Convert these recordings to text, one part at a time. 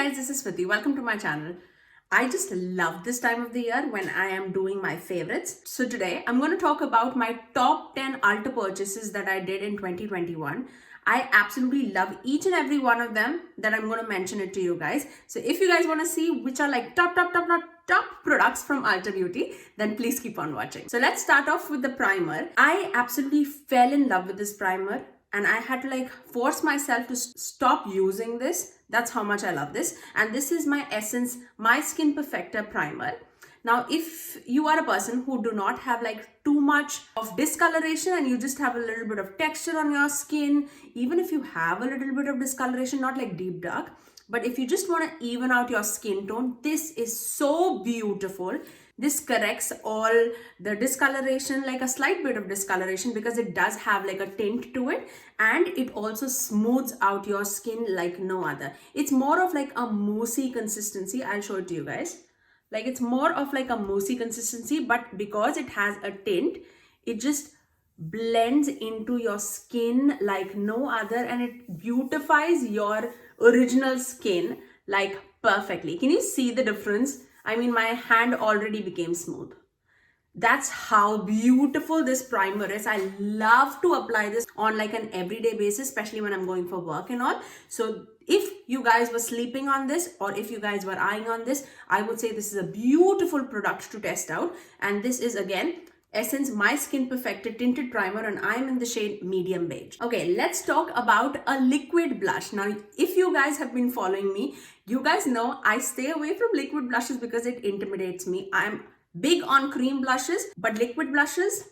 guys, this is Smithy. Welcome to my channel. I just love this time of the year when I am doing my favorites. So today I'm going to talk about my top 10 Ulta purchases that I did in 2021. I absolutely love each and every one of them that I'm going to mention it to you guys. So if you guys want to see which are like top products from Ulta Beauty, then please keep on watching. So let's start off with the primer. I absolutely fell in love with this primer and I had to like force myself to stop using this. That's how much I love this. And this is my Essence My Skin Perfector primer. Now, if you are a person who do not have like too much of discoloration and you just have a little bit of texture on your skin, even if you have a little bit of discoloration, not like deep dark, but if you just want to even out your skin tone, this is so beautiful. This corrects all the discoloration, like a slight bit of discoloration, because it does have like a tint to it, and it also smooths out your skin like no other. It's more of like a moussey consistency. I'll show it to you guys. Like it's more of like a moussey consistency, but because it has a tint, it just blends into your skin like no other, and it beautifies your original skin like perfectly. Can you see the difference? I mean, my hand already became smooth. That's how beautiful this primer is. I love to apply this on like an everyday basis, especially when I'm going for work and all. So if you guys were sleeping on this, or if you guys were eyeing on this, I would say this is a beautiful product to test out. And this is again Essence My Skin Perfector Tinted Primer, and I'm in the shade Medium Beige. Okay, let's talk about a liquid blush. Now, if you guys have been following me, you guys know I stay away from liquid blushes because it intimidates me. I'm big on cream blushes, but liquid blushes,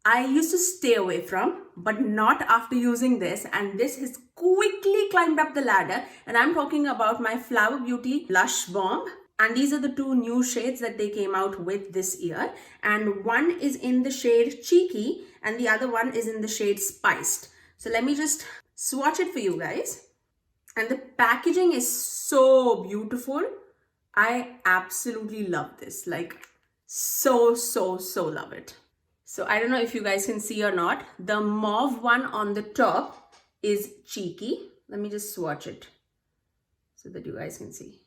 I used to stay away from, but not after using this. And this has quickly climbed up the ladder. And I'm talking about my Flower Beauty Blush Bomb. And these are the two new shades that they came out with this year. And one is in the shade Cheeky and the other one is in the shade Spiced. So let me just swatch it for you guys. And the packaging is so beautiful. I absolutely love this. Like so love it. So I don't know if you guys can see or not. The mauve one on the top is Cheeky. Let me just swatch it so that you guys can see.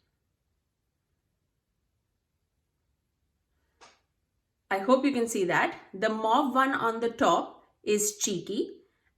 I hope you can see that. The mauve one on the top is Cheeky,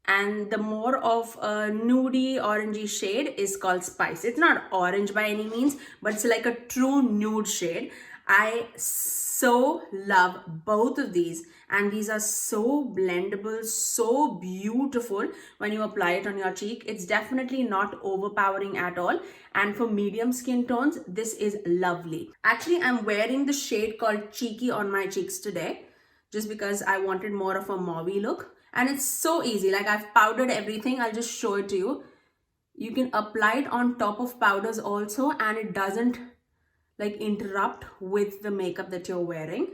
and the more of a nudie orangey shade is called Spice. It's not orange by any means, but it's like a true nude shade. I so love both of these, and these are so blendable, so beautiful when you apply it on your cheek. It's definitely not overpowering at all, and for medium skin tones, this is lovely. Actually, I'm wearing the shade called Cheeky on my cheeks today just because I wanted more of a mauvey look, and it's so easy. Like I've powdered everything. I'll just show it to you. You can apply it on top of powders also, and it doesn't like interrupt with the makeup that you're wearing.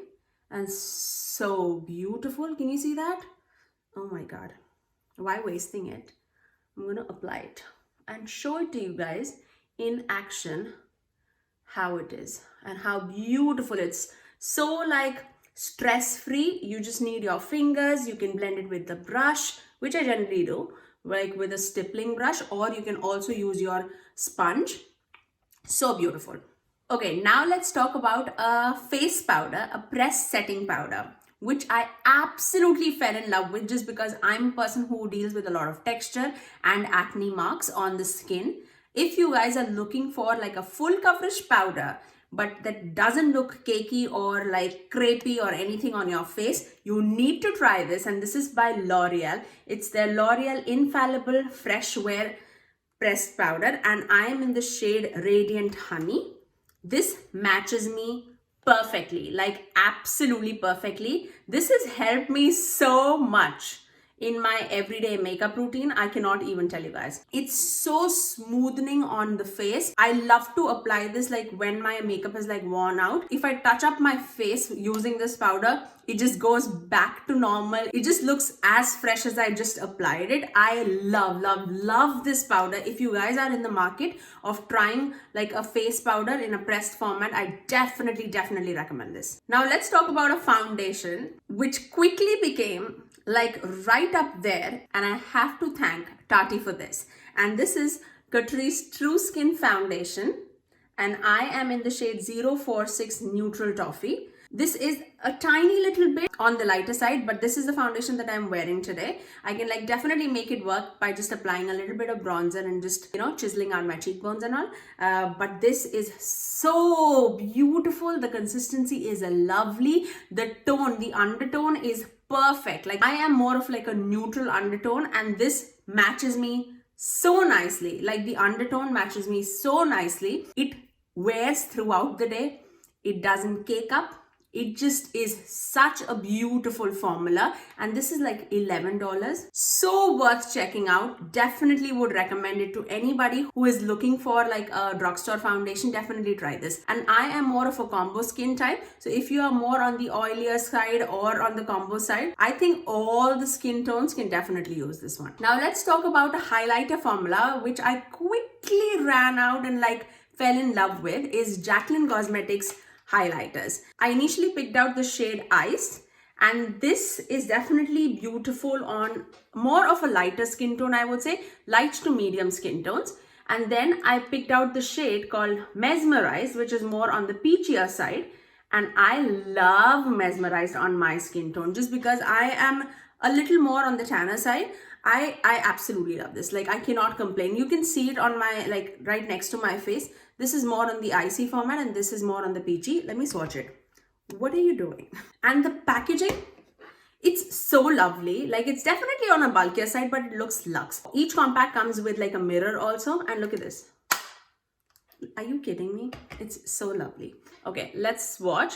And so beautiful. Can you see that? Oh my god, why wasting it? I'm gonna apply it and show it to you guys in action how it is and how beautiful it's. So like stress-free. You just need your fingers. You can blend it with the brush, which I generally do, like with a stippling brush, or you can also use your sponge. So beautiful. Okay, now let's talk about a face powder, a press setting powder, which I absolutely fell in love with just because I'm a person who deals with a lot of texture and acne marks on the skin. If you guys are looking for like a full coverage powder, but that doesn't look cakey or like crepey or anything on your face, you need to try this. And this is by L'Oreal. It's their L'Oreal Infallible Fresh Wear Pressed Powder, and I am in the shade Radiant Honey. This matches me perfectly, like absolutely perfectly. This has helped me so much in my everyday makeup routine. I cannot even tell you guys. It's so smoothing on the face. I love to apply this like when my makeup is like worn out. If I touch up my face using this powder, it just goes back to normal. It just looks as fresh as I just applied it. I love this powder. If you guys are in the market of trying like a face powder in a pressed format, I definitely recommend this. Now let's talk about a foundation which quickly became like right up there, and I have to thank Tati for this. And this is Katrice True Skin Foundation and I am in the shade 046 Neutral Toffee. This is a tiny little bit on the lighter side, but this is the foundation that I'm wearing today. I can like definitely make it work by just applying a little bit of bronzer and just, chiseling out my cheekbones and all. But this is so beautiful. The consistency is lovely. The tone, the undertone is perfect. Like I am more of like a neutral undertone, and this matches me so nicely. Like the undertone matches me so nicely. It wears throughout the day. It doesn't cake up. It just is such a beautiful formula, and this is like $11. So worth checking out. Definitely would recommend it to anybody who is looking for like a drugstore foundation. Definitely try this. And I am more of a combo skin type, so if you are more on the oilier side or on the combo side, I think all the skin tones can definitely use this one. Now let's talk about a highlighter formula which I quickly ran out and like fell in love with, is Jaclyn Cosmetics highlighters. I initially picked out the shade Ice, and this is definitely beautiful on more of a lighter skin tone, I would say, light to medium skin tones. And then I picked out the shade called Mesmerized, which is more on the peachier side. And I love Mesmerized on my skin tone just because I am a little more on the tanner side. I absolutely love this. Like I cannot complain. You can see it on my, like right next to my face. This is more on the icy format and this is more on the peachy. Let me swatch it. What are you doing? And the packaging, it's so lovely. Like it's definitely on a bulkier side, but it looks luxe. Each compact comes with like a mirror also. And look at this. Are you kidding me? It's so lovely. Okay, let's swatch.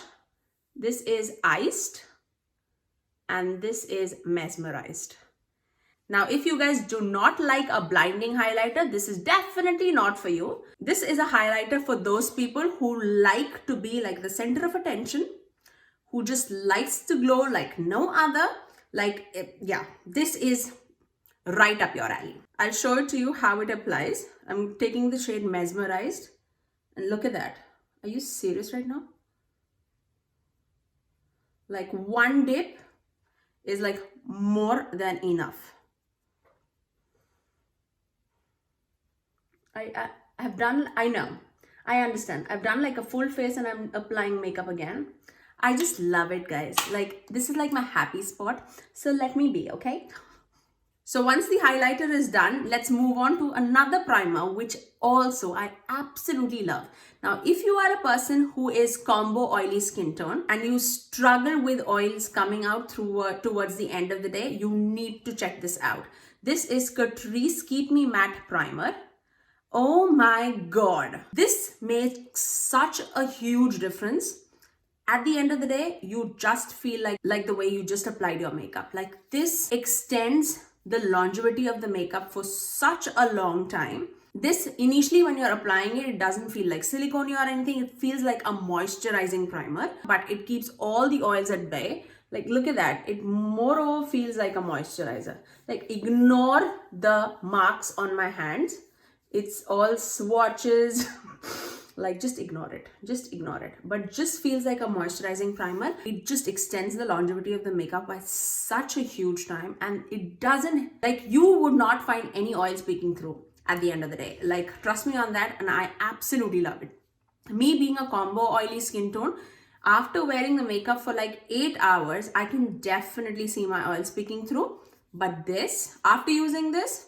This is Iced and this is Mesmerized. Now, if you guys do not like a blinding highlighter, this is definitely not for you. This is a highlighter for those people who like to be like the center of attention, who just likes to glow like no other. Like, yeah, this is right up your alley. I'll show it to you how it applies. I'm taking the shade Mesmerized and look at that. Are you serious right now? Like one dip is like more than enough. I have done, I know, I understand. I've done like a full face and I'm applying makeup again. I just love it, guys. Like this is like my happy spot. So let me be, okay? So once the highlighter is done, let's move on to another primer, which also I absolutely love. Now, if you are a person who is combo oily skin tone and you struggle with oils coming out towards the end of the day, you need to check this out. This is Katrice Keep Me Matte Primer. Oh my God. This makes such a huge difference. At the end of the day, you just feel like the way you just applied your makeup. Like this extends the longevity of the makeup for such a long time. This initially when you're applying it, it doesn't feel like silicone or anything. It feels like a moisturizing primer, but it keeps all the oils at bay. Like look at that. It moreover feels like a moisturizer. Like ignore the marks on my hands. It's all swatches. Like just ignore it. Just ignore it. But just feels like a moisturizing primer. It just extends the longevity of the makeup by such a huge time. And it doesn't, like you would not find any oils peeking through at the end of the day. Like trust me on that. And I absolutely love it. Me being a combo oily skin tone, after wearing the makeup for like 8 hours, I can definitely see my oils peeking through. But this, after using this,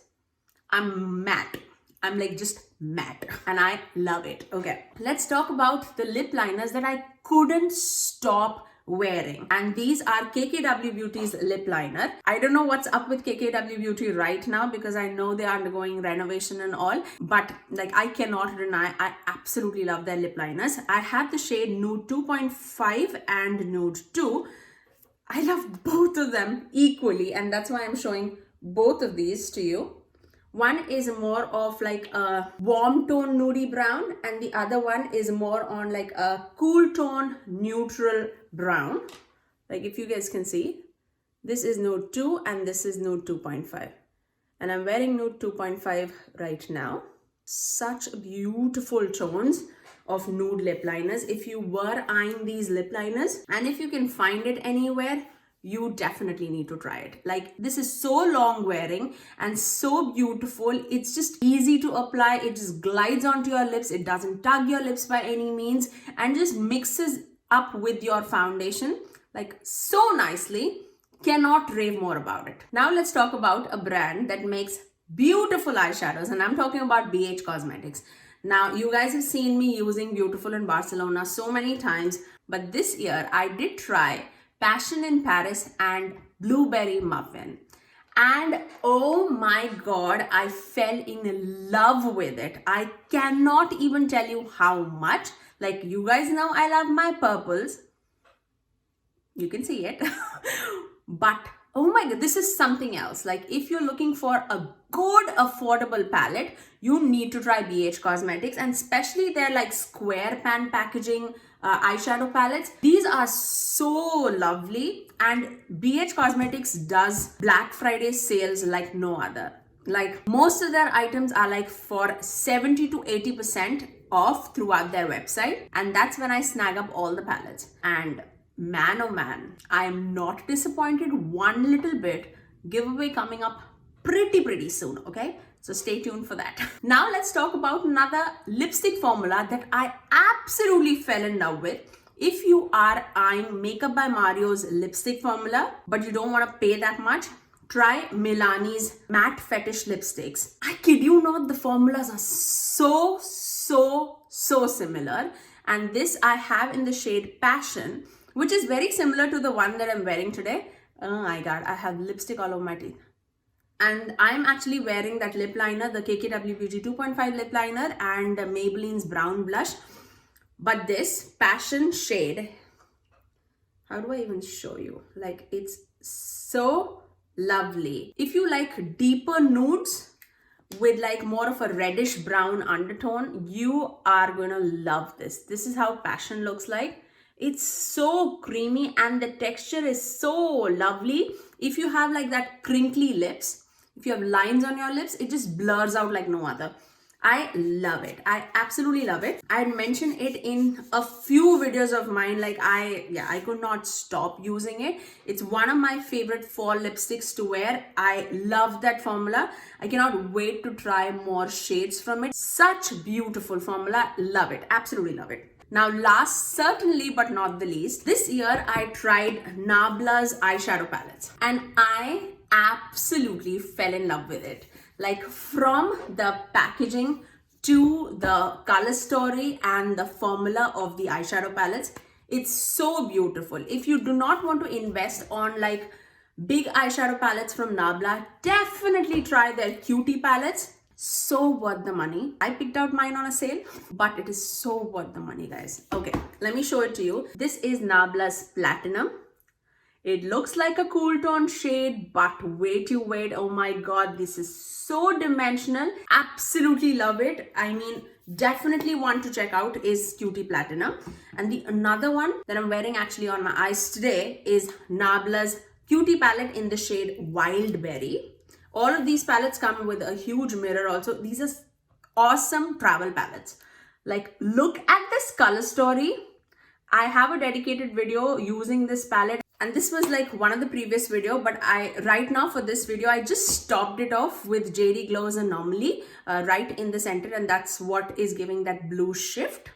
I'm matte. I'm like just matte and I love it. Okay, let's talk about the lip liners that I couldn't stop wearing. And these are KKW Beauty's lip liner. I don't know what's up with KKW Beauty right now because I know they are undergoing renovation and all. But like I cannot deny, I absolutely love their lip liners. I have the shade Nude 2.5 and Nude 2. I love both of them equally and that's why I'm showing both of these to you. One is more of like a warm tone nudie brown and the other one is more on like a cool tone neutral brown. Like if you guys can see, this is Nude 2 and this is Nude 2.5. And I'm wearing Nude 2.5 right now. Such beautiful tones of nude lip liners. If you were eyeing these lip liners and if you can find it anywhere, you definitely need to try it. Like, this is so long wearing and so beautiful. It's just easy to apply. It just glides onto your lips. It doesn't tug your lips by any means and just mixes up with your foundation like so nicely. Cannot rave more about it. Now let's talk about a brand that makes beautiful eyeshadows, and I'm talking about BH Cosmetics. Now, you guys have seen me using Beautiful in Barcelona so many times, but this year I did try Passion in Paris and Blueberry Muffin. And oh my god, I fell in love with it. I cannot even tell you how much. Like, you guys know I love my purples. You can see it. But oh my god, this is something else. Like, if you're looking for a good affordable palette, you need to try BH Cosmetics, and especially their like square pan packaging eyeshadow palettes. These are so lovely, and BH Cosmetics does Black Friday sales like no other. Like, most of their items are like for 70 to 80% off throughout their website, and that's when I snag up all the palettes. And man, oh man, I am not disappointed one little bit. Giveaway coming up pretty soon, okay? So stay tuned for that. Now let's talk about another lipstick formula that I absolutely fell in love with. If you are eyeing Makeup by Mario's lipstick formula, but you don't want to pay that much, try Milani's matte Fetish lipsticks. I kid you not, the formulas are so similar. And this I have in the shade Passion, which is very similar to the one that I'm wearing today. Oh my god, I have lipstick all over my teeth. And I'm actually wearing that lip liner, the KKW Beauty 2.5 lip liner and Maybelline's brown blush. But this Passion shade, how do I even show you? Like, it's so lovely. If you like deeper nudes with like more of a reddish brown undertone, you are gonna love this. This is how Passion looks like. It's so creamy and the texture is so lovely. If you have like that crinkly lips, if you have lines on your lips, it just blurs out like no other. I love it. I absolutely love it. I had mentioned it in a few videos of mine. Like, I could not stop using it. It's one of my favorite fall lipsticks to wear. I love that formula. I cannot wait to try more shades from it. Such beautiful formula. Love it. Absolutely love it. Now, last certainly but not the least, this year I tried Nabla's eyeshadow palettes and I absolutely fell in love with it. Like, from the packaging to the color story and the formula of the eyeshadow palettes, it's so beautiful. If you do not want to invest on like big eyeshadow palettes from Nabla, definitely try their Cutie palettes. So worth the money. I picked out mine on a sale, but it is so worth the money, guys. Okay, let me show it to you. This is Nabla's Platinum. It looks like a cool tone shade, but wait, oh my god, this is so dimensional. Absolutely love it. I mean, definitely want to check out is Cutie Platinum. And the another one that I'm wearing actually on my eyes today is Nabla's Cutie palette in the shade Wild Berry. All of these palettes come with a huge mirror also. These are awesome travel palettes. Like, look at this color story. I have a dedicated video using this palette, and this was like one of the previous video, but right now for this video, I just topped it off with JD Glow's Anomaly right in the center, and that's what is giving that blue shift.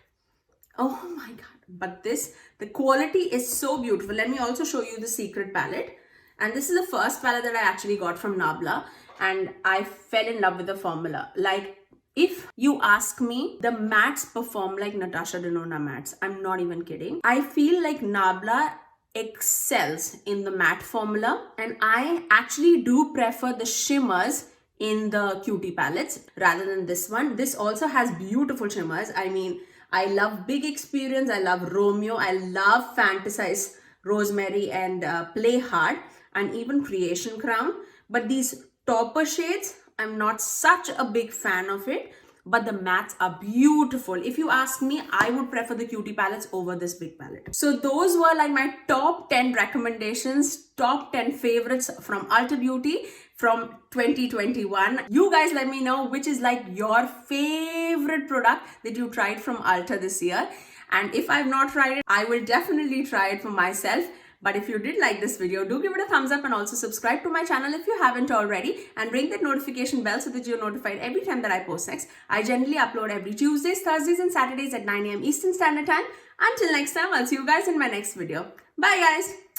Oh my god. But the quality is so beautiful. Let me also show you the Secret palette. And this is the first palette that I actually got from Nabla, and I fell in love with the formula. Like, if you ask me, the mattes perform like Natasha Denona mattes. I'm not even kidding. I feel like Nabla excels in the matte formula, and I actually do prefer the shimmers in the Cutie palettes rather than this one. This also has beautiful shimmers. I mean, I love Big Experience, I love Romeo, I love Fantasize Rosemary and Play Hard, and even Creation Crown. But these topper shades, I'm not such a big fan of it, but the mattes are beautiful. If you ask me, I would prefer the Cutie palettes over this big palette. So those were like my top 10 recommendations, top 10 favorites from Ulta Beauty from 2021. You guys let me know which is like your favorite product that you tried from Ulta this year. And if I've not tried it, I will definitely try it for myself. But if you did like this video, do give it a thumbs up and also subscribe to my channel if you haven't already, and ring that notification bell so that you're notified every time that I post next. I generally upload every Tuesdays, Thursdays and Saturdays at 9 a.m. Eastern Standard Time. Until next time, I'll see you guys in my next video. Bye guys!